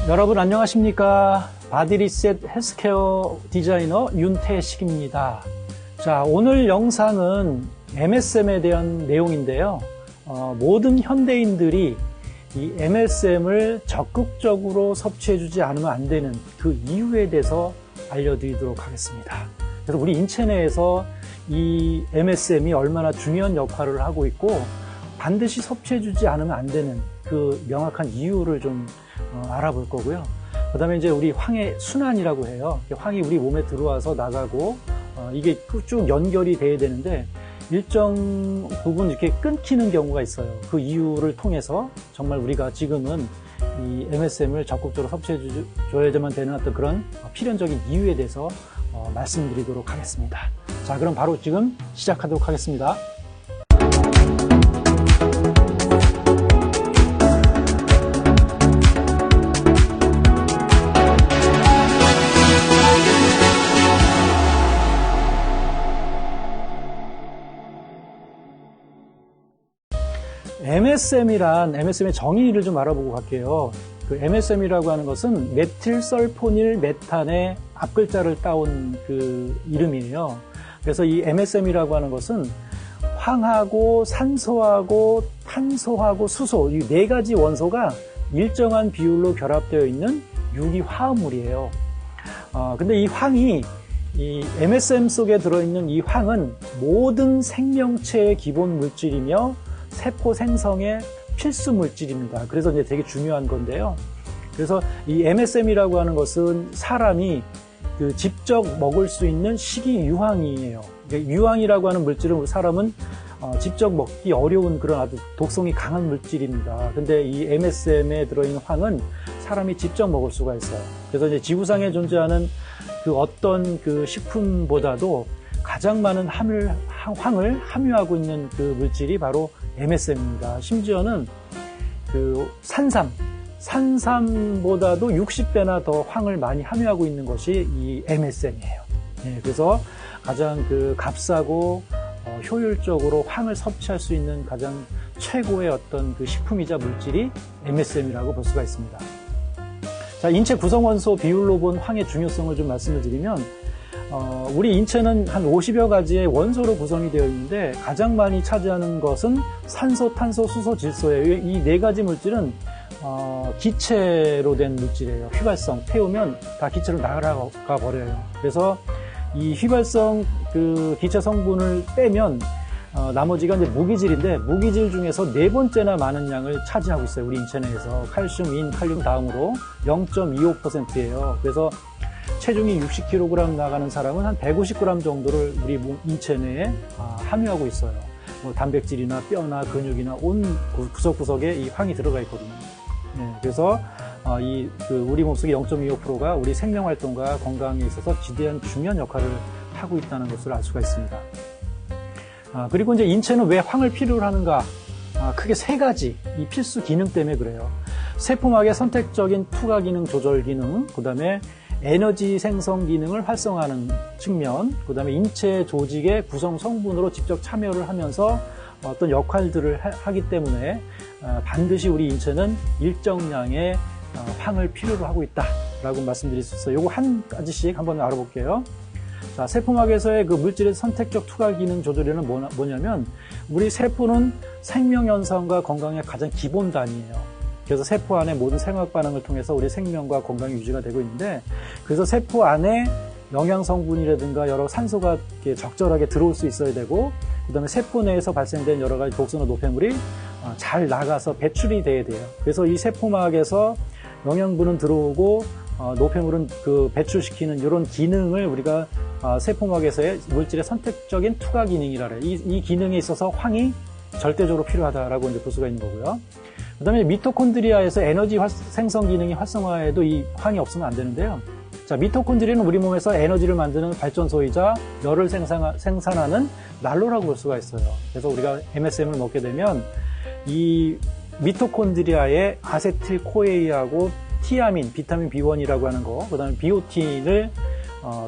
여러분 안녕하십니까? 바디리셋 헬스케어 디자이너 윤태식입니다. 자, 오늘 영상은 MSM에 대한 내용인데요. 모든 현대인들이 이 MSM을 적극적으로 섭취해주지 않으면 안 되는 그 이유에 대해서 알려드리도록 하겠습니다. 그래서 우리 인체 내에서 이 MSM이 얼마나 중요한 역할을 하고 있고 반드시 섭취해주지 않으면 안 되는 그 명확한 이유를 좀 알아볼 거고요. 그 다음에 이제 우리 황의 순환이라고 해요. 황이 우리 몸에 들어와서 나가고 이게 쭉 연결이 돼야 되는데 일정 부분 이렇게 끊기는 경우가 있어요. 그 이유를 통해서 정말 우리가 지금은 이 MSM을 적극적으로 섭취해줘야만 되는 어떤 그런 필연적인 이유에 대해서 말씀드리도록 하겠습니다. 자, 그럼 바로 지금 시작하도록 하겠습니다. MSM의 정의를 좀 알아보고 갈게요. 그 MSM이라고 하는 것은 메틸설포닐 메탄의 앞글자를 따온 그 이름이에요. 그래서 이 MSM이라고 하는 것은 황하고 산소하고 탄소하고 수소 이 네 가지 원소가 일정한 비율로 결합되어 있는 유기화합물이에요. 근데 이 황이 이 MSM 속에 들어있는 이 황은 모든 생명체의 기본 물질이며 세포 생성의 필수 물질입니다. 그래서 이제 되게 중요한 건데요. 그래서 이 MSM이라고 하는 것은 사람이 그 직접 먹을 수 있는 식이유황이에요. 유황이라고 하는 물질은 사람은 직접 먹기 어려운 그런 아주 독성이 강한 물질입니다. 근데 이 MSM에 들어있는 황은 사람이 직접 먹을 수가 있어요. 그래서 이제 지구상에 존재하는 그 어떤 그 식품보다도 가장 많은 황을 함유하고 있는 그 물질이 바로 MSM입니다. 심지어는 그 산삼보다도 60배나 더 황을 많이 함유하고 있는 것이 이 MSM이에요. 그래서 가장 그 값싸고 효율적으로 황을 섭취할 수 있는 가장 최고의 어떤 그 식품이자 물질이 MSM이라고 볼 수가 있습니다. 자, 인체 구성원소 비율로 본 황의 중요성을 좀 말씀을 드리면 우리 인체는 한 50여 가지의 원소로 구성이 되어 있는데 가장 많이 차지하는 것은 산소, 탄소, 수소, 질소예요. 이 네 가지 물질은 기체로 된 물질이에요. 휘발성, 태우면 다 기체로 나가가 버려요. 그래서 이 휘발성 그 기체 성분을 빼면 나머지가 이제 무기질인데 무기질 중에서 네 번째나 많은 양을 차지하고 있어요. 우리 인체 내에서 칼슘, 인, 칼륨 다음으로 0.25%예요. 그래서 체중이 60kg 나가는 사람은 한 150g 정도를 우리 몸 인체 내에 함유하고 있어요. 뭐 단백질이나 뼈나 근육이나 온 구석구석에 이 황이 들어가 있거든요. 그래서 우리 몸속의 0.25%가 우리 생명 활동과 건강에 있어서 지대한 중요한 역할을 하고 있다는 것을 알 수가 있습니다. 그리고 이제 인체는 왜 황을 필요로 하는가? 크게 세 가지 이 필수 기능 때문에 그래요. 세포막의 선택적인 투과 기능 조절 기능, 그 다음에 에너지 생성 기능을 활성화하는 측면, 그 다음에 인체 조직의 구성 성분으로 직접 참여를 하면서 어떤 역할들을 하기 때문에 반드시 우리 인체는 일정량의 황을 필요로 하고 있다라고 말씀드릴 수 있어요. 요거 한 가지씩 한번 알아볼게요. 자, 세포막에서의 그 물질의 선택적 투과 기능 조절에는 뭐냐면 우리 세포는 생명 현상과 건강의 가장 기본 단위예요. 그래서 세포 안에 모든 생학 반응을 통해서 우리 생명과 건강이 유지가 되고 있는데 그래서 세포 안에 영양 성분이라든가 여러 산소가 이렇게 적절하게 들어올 수 있어야 되고 그다음에 세포 내에서 발생된 여러 가지 독소나 노폐물이 잘 나가서 배출이 돼야 돼요. 그래서 이 세포막에서 영양분은 들어오고 노폐물은 그 배출시키는 이런 기능을 우리가 세포막에서의 물질의 선택적인 투과 기능이라 해요. 이 기능에 있어서 황이 절대적으로 필요하다라고 이제 볼 수가 있는 거고요. 그 다음에 미토콘드리아에서 에너지 생성 기능이 활성화에도 이 황이 없으면 안 되는데요. 자, 미토콘드리아는 우리 몸에서 에너지를 만드는 발전소이자 열을 생산하는 난로라고 볼 수가 있어요. 그래서 우리가 MSM을 먹게 되면 이 미토콘드리아의 아세틸코에이하고 티아민, 비타민 B1이라고 하는 거, 그 다음에 비오틴을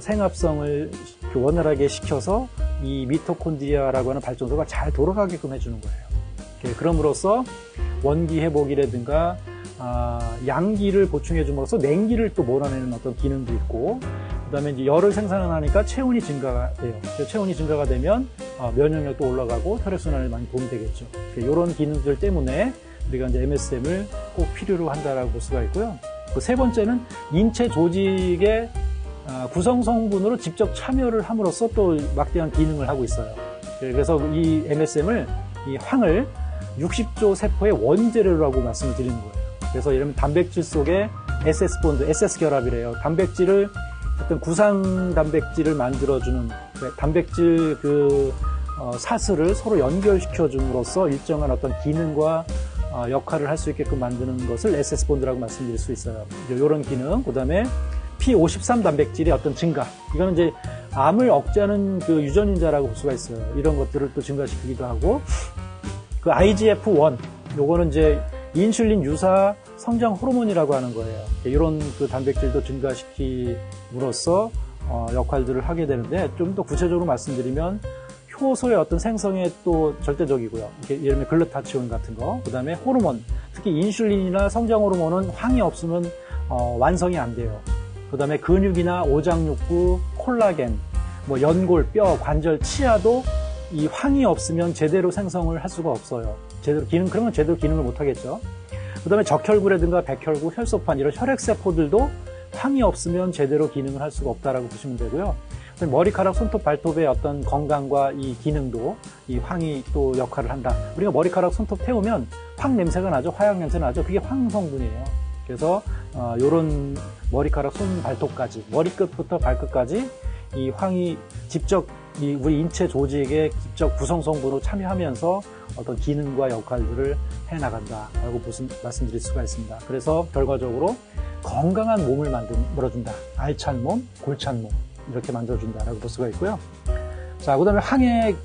생합성을 원활하게 시켜서 이 미토콘드리아라고 하는 발전소가 잘 돌아가게끔 해주는 거예요. 그럼으로써 원기 회복이라든가 양기를 보충해 줌으로써 냉기를 또 몰아내는 어떤 기능도 있고, 그다음에 이제 열을 생산하니까 체온이 증가가 돼요. 체온이 증가가 되면 면역력도 올라가고 혈액순환에 많이 도움이 되겠죠. 이런 기능들 때문에 우리가 이제 MSM을 꼭 필요로 한다라고 볼 수가 있고요. 세 번째는 인체 조직의 구성 성분으로 직접 참여를 함으로써 또 막대한 기능을 하고 있어요. 그래서 이 MSM을, 이 황을 60조 세포의 원재료라고 말씀을 드리는 거예요. 그래서 이런 단백질 속에 SS 본드, SS 결합이래요. 단백질을 어떤 구상 단백질을 만들어주는 단백질 사슬을 서로 연결시켜 줌으로써 일정한 어떤 기능과 역할을 할 수 있게끔 만드는 것을 SS 본드라고 말씀드릴 수 있어요. 이런 기능, 그 다음에 P53 단백질의 어떤 증가. 이거는 이제 암을 억제하는 그 유전인자라고 볼 수가 있어요. 이런 것들을 또 증가시키기도 하고, 그 IGF-1, 요거는 이제 인슐린 유사 성장 호르몬이라고 하는 거예요. 이런 그 단백질도 증가시킴으로써 역할들을 하게 되는데, 좀 더 구체적으로 말씀드리면 효소의 어떤 생성에 또 절대적이고요. 예를 들면 글루타치온 같은 거, 그 다음에 호르몬, 특히 인슐린이나 성장 호르몬은 황이 없으면 완성이 안 돼요. 그 다음에 근육이나 오장육부, 콜라겐, 뭐 연골, 뼈, 관절, 치아도 이 황이 없으면 제대로 생성을 할 수가 없어요. 그러면 제대로 기능을 못 하겠죠. 그 다음에 적혈구라든가 백혈구, 혈소판, 이런 혈액세포들도 황이 없으면 제대로 기능을 할 수가 없다라고 보시면 되고요. 머리카락, 손톱, 발톱의 어떤 건강과 이 기능도 이 황이 또 역할을 한다. 우리가 머리카락, 손톱 태우면 황 냄새가 나죠. 화약 냄새 나죠. 그게 황 성분이에요. 그래서 요런 머리카락, 손, 발톱까지, 머리끝부터 발끝까지 이 황이 직접 우리 인체 조직의 직접 구성 성분으로 참여하면서 어떤 기능과 역할들을 해나간다라고 말씀드릴 수가 있습니다. 그래서 결과적으로 건강한 몸을 만들어준다. 알찬 몸, 골찬 몸, 이렇게 만들어준다라고 볼 수가 있고요. 자, 그 다음에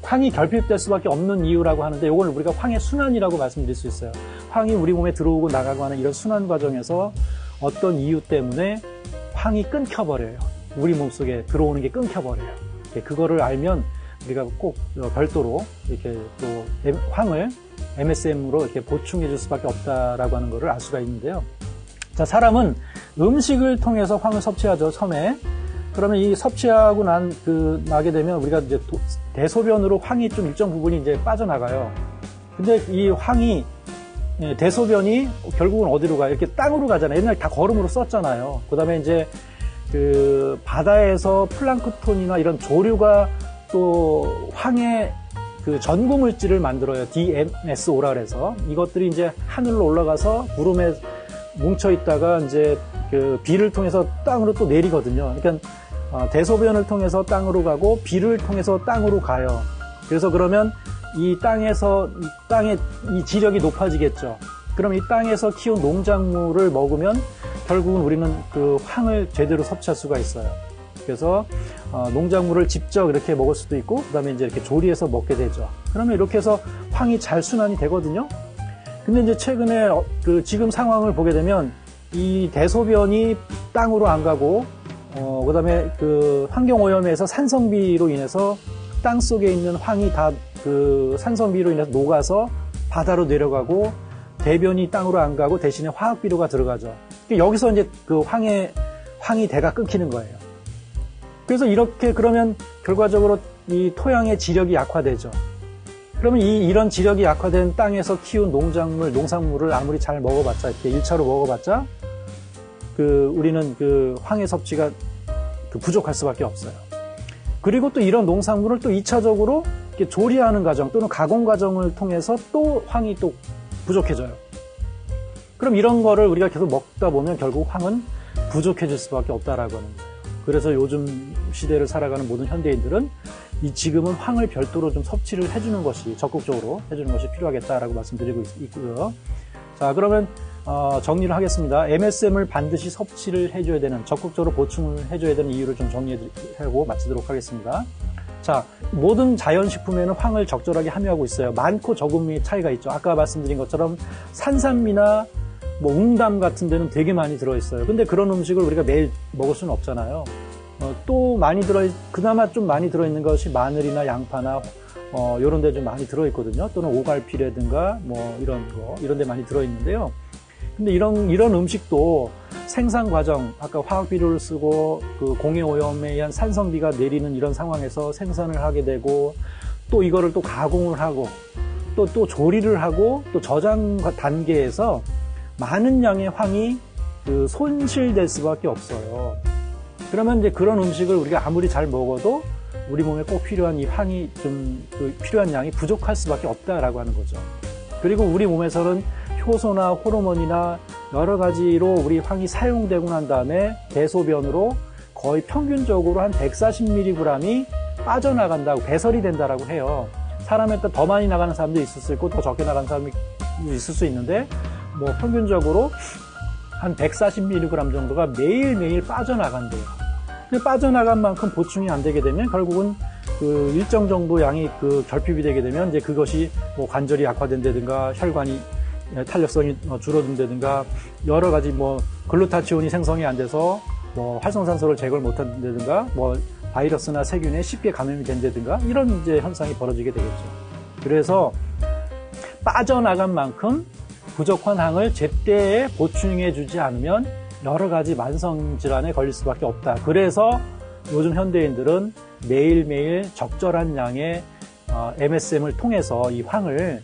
황이 결핍될 수밖에 없는 이유라고 하는데, 이걸 우리가 황의 순환이라고 말씀드릴 수 있어요. 황이 우리 몸에 들어오고 나가고 하는 이런 순환 과정에서 어떤 이유 때문에 황이 끊겨버려요. 우리 몸속에 들어오는 게 끊겨버려요. 그거를 알면 우리가 꼭 별도로 이렇게 또 황을 MSM으로 이렇게 보충해 줄 수밖에 없다라고 하는 거를 알 수가 있는데요. 자, 사람은 음식을 통해서 황을 섭취하죠, 처음에. 그러면 이 섭취하고 나게 되면 우리가 이제 대소변으로 황이 좀 일정 부분이 이제 빠져나가요. 근데 이 황이, 대소변이 결국은 어디로 가요? 이렇게 땅으로 가잖아요. 옛날에 다 거름으로 썼잖아요. 그 다음에 이제 그 바다에서 플랑크톤이나 이런 조류가 또 황의 그 전구물질을 만들어요. DMSO라 그래서. 이것들이 이제 하늘로 올라가서 구름에 뭉쳐 있다가 이제 그 비를 통해서 땅으로 또 내리거든요. 그러니까 대소변을 통해서 땅으로 가고 비를 통해서 땅으로 가요. 그래서 그러면 이 땅의 이 지력이 높아지겠죠. 그럼 이 땅에서 키운 농작물을 먹으면 결국은 우리는 그 황을 제대로 섭취할 수가 있어요. 그래서 농작물을 직접 이렇게 먹을 수도 있고, 그다음에 이제 이렇게 조리해서 먹게 되죠. 그러면 이렇게 해서 황이 잘 순환이 되거든요. 근데 이제 최근에 지금 상황을 보게 되면 이 대소변이 땅으로 안 가고, 그다음에 그 환경오염에서 산성비로 인해서 땅 속에 있는 황이 다 그 산성비로 인해서 녹아서 바다로 내려가고, 대변이 땅으로 안 가고 대신에 화학비료가 들어가죠. 여기서 이제 그 황이 대가 끊기는 거예요. 그래서 이렇게 그러면 결과적으로 이 토양의 지력이 약화되죠. 그러면 이런 지력이 약화된 땅에서 키운 농산물을 아무리 잘 먹어봤자, 이렇게 1차로 먹어봤자, 우리는 그 황의 섭취가 부족할 수밖에 없어요. 그리고 또 이런 농산물을 또 2차적으로 이렇게 조리하는 과정 또는 가공 과정을 통해서 또 황이 또 부족해져요. 그럼 이런 거를 우리가 계속 먹다 보면 결국 황은 부족해질 수밖에 없다라고 하는 거예요. 그래서 요즘 시대를 살아가는 모든 현대인들은 지금은 황을 별도로 좀 섭취를 해주는 것이, 적극적으로 해주는 것이 필요하겠다라고 말씀드리고 있고요. 자, 그러면 정리를 하겠습니다. MSM을 반드시 섭취를 해줘야 되는, 적극적으로 보충을 해줘야 되는 이유를 좀 정리하고 마치도록 하겠습니다. 자, 모든 자연식품에는 황을 적절하게 함유하고 있어요. 많고 적음의 차이가 있죠. 아까 말씀드린 것처럼 산삼이나 뭐 웅담 같은 데는 되게 많이 들어있어요. 근데 그런 음식을 우리가 매일 먹을 수는 없잖아요. 또 그나마 좀 많이 들어있는 것이 마늘이나 양파나 이런 데 좀 많이 들어있거든요. 또는 오갈피라든가 뭐 이런 데 많이 들어있는데요. 근데 이런 음식도 생산 과정, 아까 화학 비료를 쓰고 그 공해 오염에 의한 산성비가 내리는 이런 상황에서 생산을 하게 되고, 또 이거를 또 가공을 하고 또 조리를 하고 또 저장 단계에서 많은 양의 황이 그 손실될 수밖에 없어요. 그러면 이제 그런 음식을 우리가 아무리 잘 먹어도 우리 몸에 꼭 필요한 이 황이 필요한 양이 부족할 수밖에 없다라고 하는 거죠. 그리고 우리 몸에서는 효소나 호르몬이나 여러 가지로 우리 황이 사용되고 난 다음에 대소변으로 거의 평균적으로 한 140mg이 빠져나간다고, 배설이 된다라고 해요. 사람에 따라 더 많이 나가는 사람도 있을 수 있고 더 적게 나가는 사람이 있을 수 있는데, 뭐 평균적으로 한 140mg 정도가 매일매일 빠져나간대요. 근데 빠져나간 만큼 보충이 안 되게 되면 결국은 그 일정 정도 양이 그 결핍이 되게 되면 이제 그것이 뭐 관절이 약화된다든가 혈관이 탄력성이 줄어든다든가 여러 가지 뭐 글루타치온이 생성이 안 돼서 뭐 활성산소를 제거를 못 한다든가 뭐 바이러스나 세균에 쉽게 감염이 된다든가 이런 이제 현상이 벌어지게 되겠죠. 그래서 빠져나간 만큼 부족한 황을 제때에 보충해 주지 않으면 여러 가지 만성 질환에 걸릴 수밖에 없다. 그래서 요즘 현대인들은 매일매일 적절한 양의 MSM을 통해서 이 황을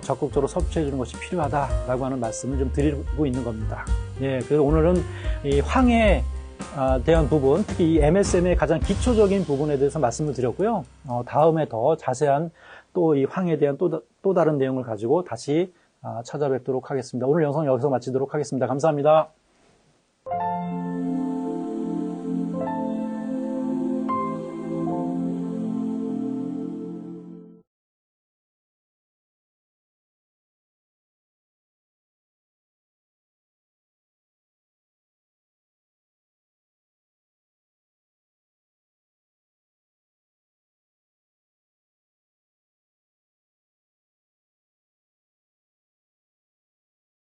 적극적으로 섭취해 주는 것이 필요하다라고 하는 말씀을 좀 드리고 있는 겁니다. 예, 그래서 오늘은 이 황에 대한 부분, 특히 이 MSM의 가장 기초적인 부분에 대해서 말씀을 드렸고요. 다음에 더 자세한 또 이 황에 대한 또 다른 내용을 가지고 다시 찾아뵙도록 하겠습니다. 오늘 영상 여기서 마치도록 하겠습니다. 감사합니다.